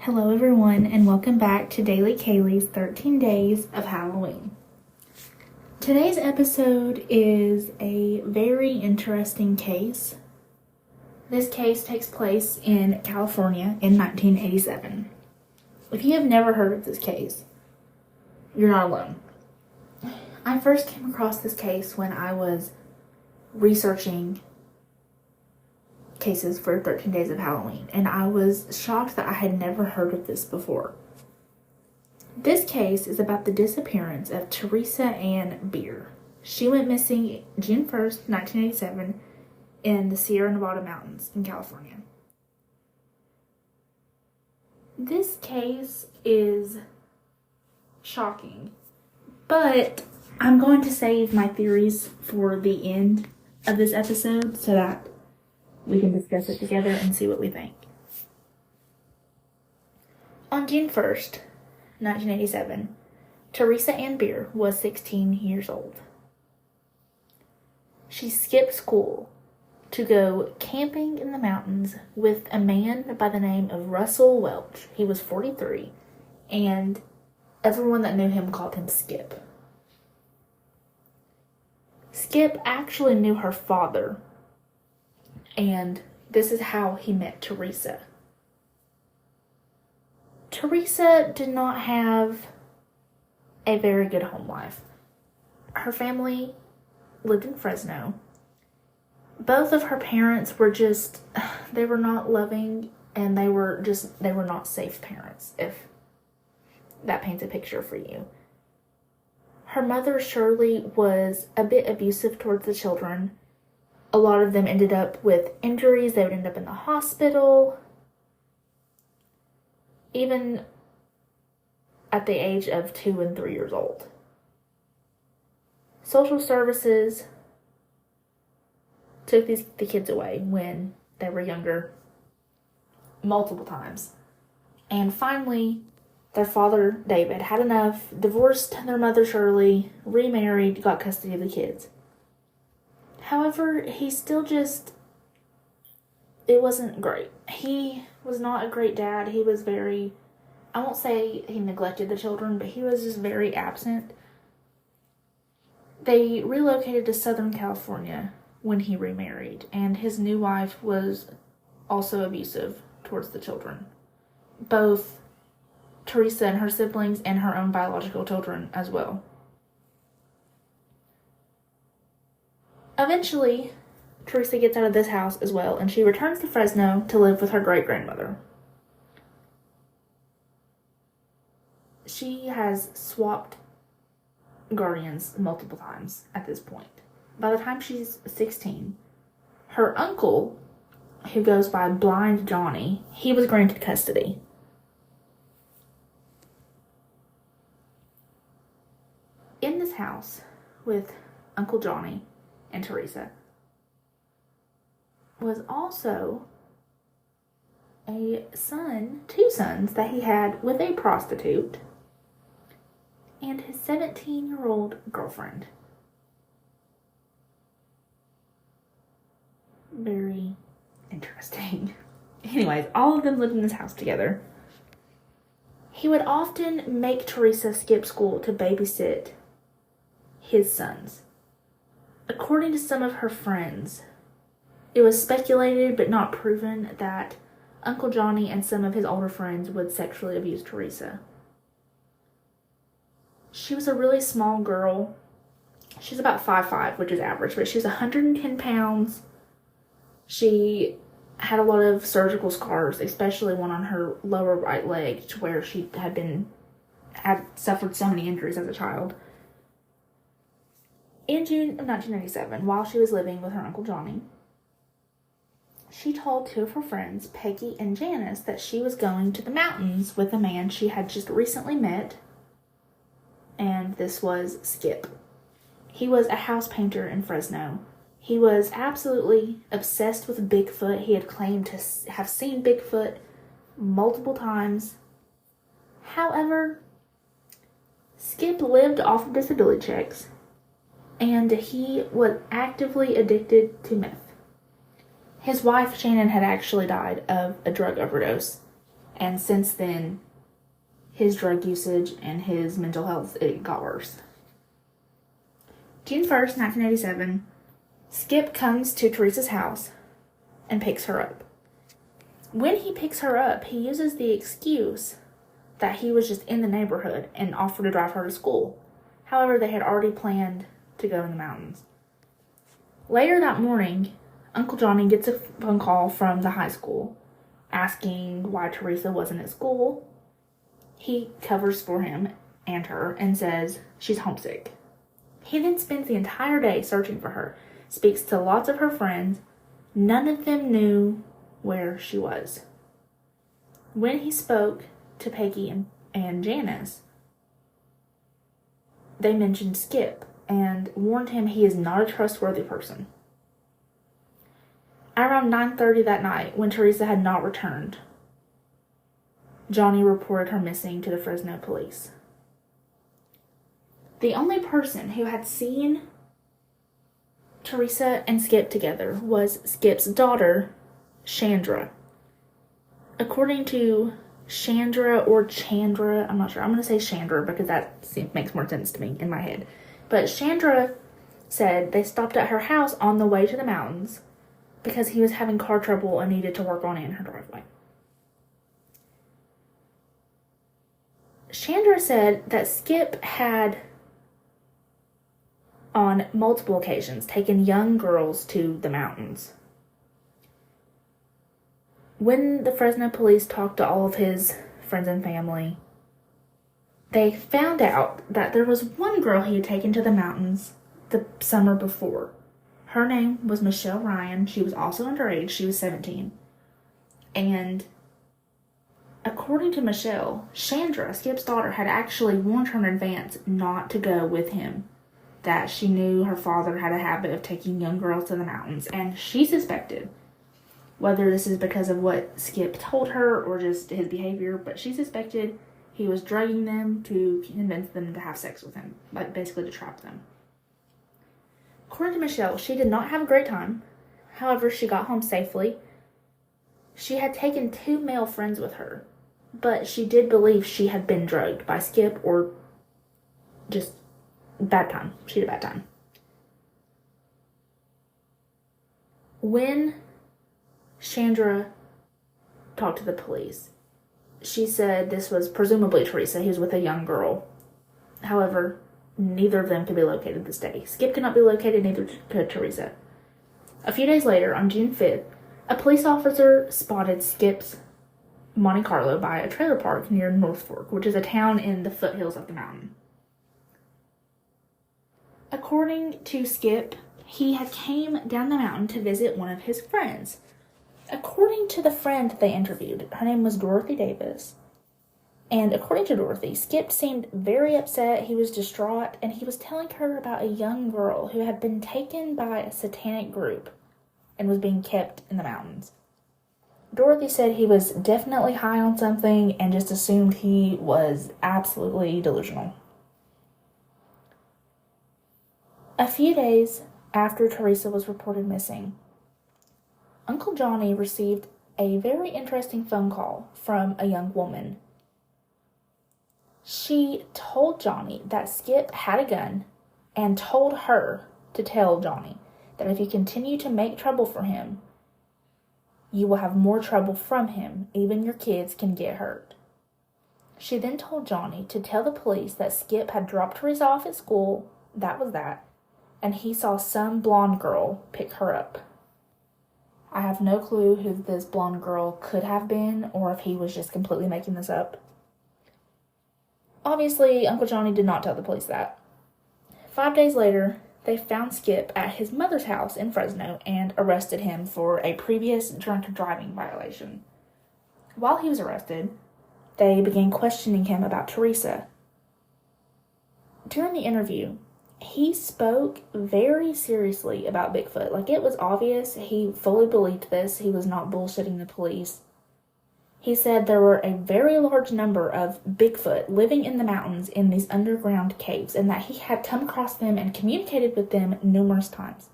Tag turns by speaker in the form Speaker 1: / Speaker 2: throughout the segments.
Speaker 1: Hello everyone and welcome back to Daily Kaylee's 13 Days of Halloween. Today's episode is a very interesting case. This case takes place in California in 1987. If you have never heard of this case, you're not alone. I first came across this case when I was researching cases for 13 Days of Halloween, and I was shocked that I had never heard of this before. This case is about the disappearance of Theresa Ann Bier. She went missing June 1st, 1987 in the Sierra Nevada mountains in California. This case is shocking, but I'm going to save my theories for the end of this episode so that we can discuss it together and see what we think. On June 1st, 1987, Theresa Ann Bier was 16 years old. She skipped school to go camping in the mountains with a man by the name of Russell Welch. He was 43, and everyone that knew him called him Skip. Skip actually knew her father, and this is how he met Theresa. Theresa did not have a very good home life. Her family lived in Fresno. Both of her parents were they were not loving, and they were not safe parents, if that paints a picture for you. Her mother, Shirley, was a bit abusive towards the children. A lot of them ended up with injuries. They would end up in the hospital, even at the age of 2 and 3 years old. Social services took the kids away when they were younger multiple times. And finally, their father, David, had enough, divorced their mother, Shirley, remarried, got custody of the kids. However, it wasn't great. He was not a great dad. He was I won't say he neglected the children, but he was just very absent. They relocated to Southern California when he remarried, and his new wife was also abusive towards the children. Both Theresa and her siblings and her own biological children as well. Eventually, Theresa gets out of this house as well, and she returns to Fresno to live with her great-grandmother. She has swapped guardians multiple times at this point. By the time she's 16, her uncle, who goes by Blind Johnny, he was granted custody. In this house with Uncle Johnny and Theresa was also two sons that he had with a prostitute and his 17-year-old girlfriend. Very interesting. Anyways, all of them lived in this house together. He would often make Theresa skip school to babysit his sons. According to some of her friends, it was speculated but not proven that Uncle Johnny and some of his older friends would sexually abuse Theresa. She was a really small girl. She's about 5'5", which is average, but she was 110 pounds. She had a lot of surgical scars, especially one on her lower right leg, to where she had suffered so many injuries as a child. In June of 1997, while she was living with her Uncle Johnny, she told two of her friends, Peggy and Janice, that she was going to the mountains with a man she had just recently met, and this was Skip. He was a house painter in Fresno. He was absolutely obsessed with Bigfoot. He had claimed to have seen Bigfoot multiple times. However, Skip lived off of disability checks, and he was actively addicted to meth. His wife, Shannon, had actually died of a drug overdose, And since then, his drug usage and his mental health, it got worse. June 1st, 1987, Skip comes to Theresa's house and picks her up. When he picks her up, he uses the excuse that he was just in the neighborhood and offered to drive her to school. However, they had already planned to go in the mountains. Later that morning, Uncle Johnny gets a phone call from the high school asking why Theresa wasn't at school. He covers for him and her and says she's homesick. He then spends the entire day searching for her, speaks to lots of her friends. None of them knew where she was. When he spoke to Peggy and Janice, they mentioned Skip and warned him he is not a trustworthy person. Around 9:30 that night, when Theresa had not returned, Johnny reported her missing to the Fresno police. The only person who had seen Theresa and Skip together was Skip's daughter, Chandra. According to Chandra or Chandra, I'm not sure. I'm going to say Chandra because that makes more sense to me in my head. But Chandra said they stopped at her house on the way to the mountains because he was having car trouble and needed to work on it in her driveway. Chandra said that Skip had, on multiple occasions, taken young girls to the mountains. When the Fresno police talked to all of his friends and family, they found out that there was one girl he had taken to the mountains the summer before. Her name was Michelle Ryan. She was also underage. She was 17. And according to Michelle, Chandra, Skip's daughter, had actually warned her in advance not to go with him, that she knew her father had a habit of taking young girls to the mountains, and she suspected, whether this is because of what Skip told her or just his behavior, but she suspected he was drugging them to convince them to have sex with him, like basically to trap them. According to Michelle, she did not have a great time. However, she got home safely. She had taken 2 male friends with her, but she did believe she had been drugged by Skip or just bad time. She had a bad time. When Chandra talked to the police, she said this was presumably Theresa. He was with a young girl. However, neither of them could be located this day. Skip could not be located, neither could Theresa. A few days later, on June 5th, a police officer spotted Skip's Monte Carlo by a trailer park near North Fork, which is a town in the foothills of the mountain. According to Skip, he had came down the mountain to visit one of his friends. According to the friend they interviewed, her name was Dorothy Davis. And according to Dorothy, Skip seemed very upset, he was distraught, and he was telling her about a young girl who had been taken by a satanic group and was being kept in the mountains. Dorothy said he was definitely high on something and just assumed he was absolutely delusional. A few days after Theresa was reported missing, Uncle Johnny received a very interesting phone call from a young woman. She told Johnny that Skip had a gun and told her to tell Johnny that if you continue to make trouble for him, you will have more trouble from him. Even your kids can get hurt. She then told Johnny to tell the police that Skip had dropped Theresa off at school, that was that, and he saw some blonde girl pick her up. I have no clue who this blonde girl could have been or if he was just completely making this up. Obviously, Uncle Johnny did not tell the police that. 5 days later, they found Skip at his mother's house in Fresno and arrested him for a previous drunk driving violation. While he was arrested, they began questioning him about Theresa. During the interview, he spoke very seriously about Bigfoot. Like, it was obvious he fully believed this. He was not bullshitting the police. He said there were a very large number of Bigfoot living in the mountains in these underground caves, and that he had come across them and communicated with them numerous times.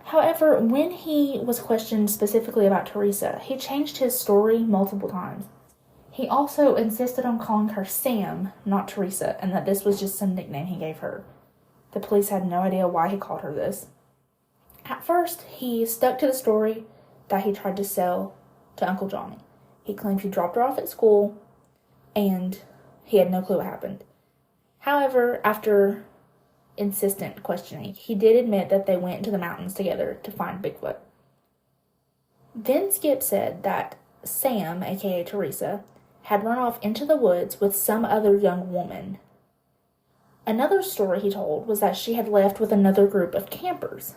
Speaker 1: However, when he was questioned specifically about Theresa, he changed his story multiple times. He also insisted on calling her Sam, not Theresa, and that this was just some nickname he gave her. The police had no idea why he called her this. At first, he stuck to the story that he tried to sell to Uncle Johnny. He claimed he dropped her off at school, and he had no clue what happened. However, after insistent questioning, he did admit that they went into the mountains together to find Bigfoot. Then Skip said that Sam, aka Theresa, had run off into the woods with some other young woman. Another story he told was that she had left with another group of campers.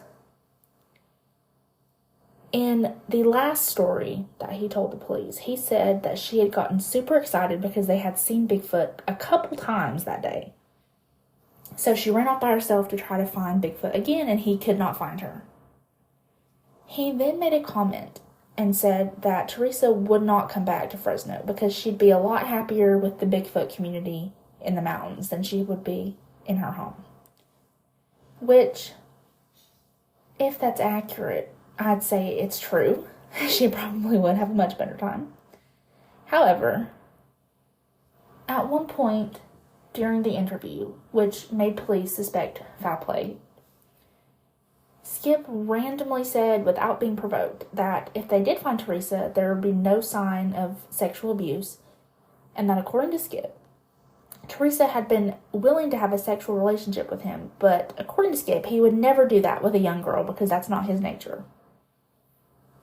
Speaker 1: In the last story that he told the police, he said that she had gotten super excited because they had seen Bigfoot a couple times that day. So she ran off by herself to try to find Bigfoot again, and he could not find her. He then made a comment and said that Theresa would not come back to Fresno because she'd be a lot happier with the Bigfoot community in the mountains than she would be in her home. Which, if that's accurate, I'd say it's true. She probably would have a much better time. However, at one point during the interview, which made police suspect foul play, Skip randomly said, without being provoked, that if they did find Theresa, there would be no sign of sexual abuse, and that according to Skip, Theresa had been willing to have a sexual relationship with him, but according to Skip, he would never do that with a young girl because that's not his nature.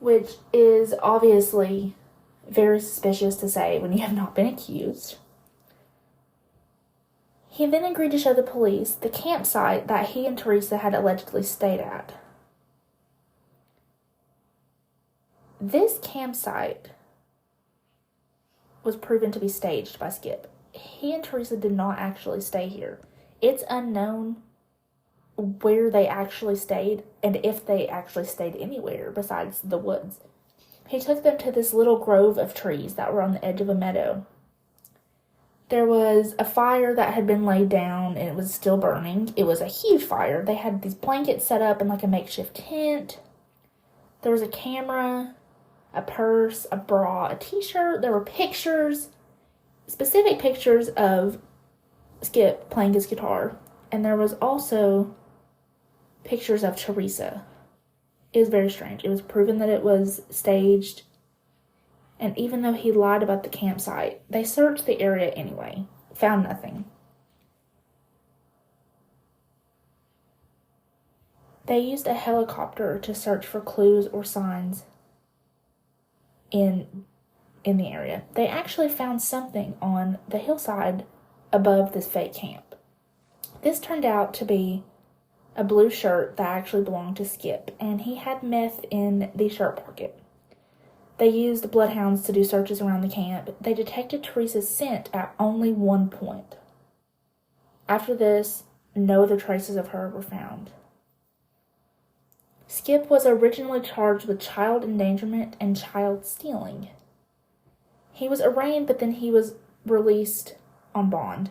Speaker 1: Which is obviously very suspicious to say when you have not been accused. He then agreed to show the police the campsite that he and Theresa had allegedly stayed at. This campsite was proven to be staged by Skip. He and Theresa did not actually stay here. It's unknown where they actually stayed and if they actually stayed anywhere besides the woods. He took them to this little grove of trees that were on the edge of a meadow. There was a fire that had been laid down and it was still burning. It was a huge fire. They had these blankets set up in like a makeshift tent. There was a camera, a purse, a bra, a t-shirt. There were pictures, specific pictures of Skip playing his guitar. And there was also pictures of Theresa. It was very strange. It was proven that it was staged. And even though he lied about the campsite, they searched the area anyway. Found nothing. They used a helicopter to search for clues or signs in the area. They actually found something on the hillside above this fake camp. This turned out to be a blue shirt that actually belonged to Skip, and he had meth in the shirt pocket. They used bloodhounds to do searches around the camp. They detected Theresa's scent at only one point. After this, no other traces of her were found. Skip was originally charged with child endangerment and child stealing. He was arraigned, but then he was released on bond.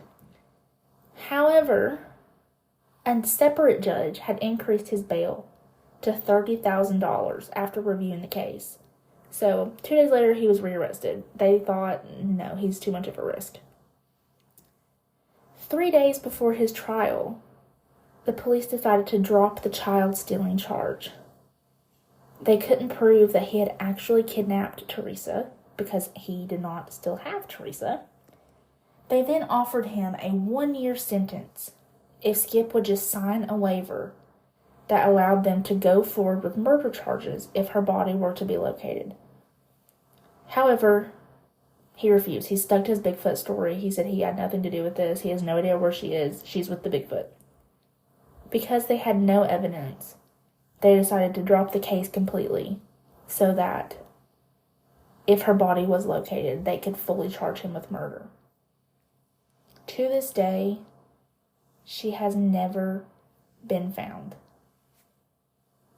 Speaker 1: However, a separate judge had increased his bail to $30,000 after reviewing the case. So, 2 days later, he was rearrested. They thought, no, he's too much of a risk. 3 days before his trial, the police decided to drop the child stealing charge. They couldn't prove that he had actually kidnapped Theresa because he did not still have Theresa. They then offered him a 1-year sentence if Skip would just sign a waiver that allowed them to go forward with murder charges if her body were to be located. However, he refused. He stuck to his Bigfoot story. He said he had nothing to do with this. He has no idea where she is. She's with the Bigfoot. Because they had no evidence, they decided to drop the case completely so that if her body was located, they could fully charge him with murder. To this day, she has never been found.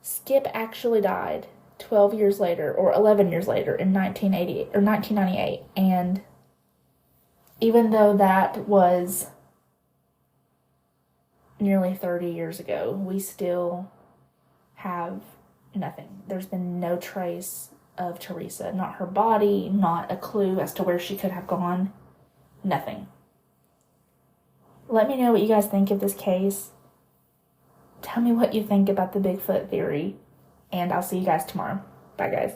Speaker 1: Skip actually died 12 years later, or 11 years later, in 1998, and even though that was nearly 30 years ago, we still have Nothing. There's been no trace of Theresa. Not her body, not a clue as to where she could have gone. Nothing. Let me know what you guys think of this case. Tell me what you think about the Bigfoot theory. And I'll see you guys tomorrow. Bye, guys.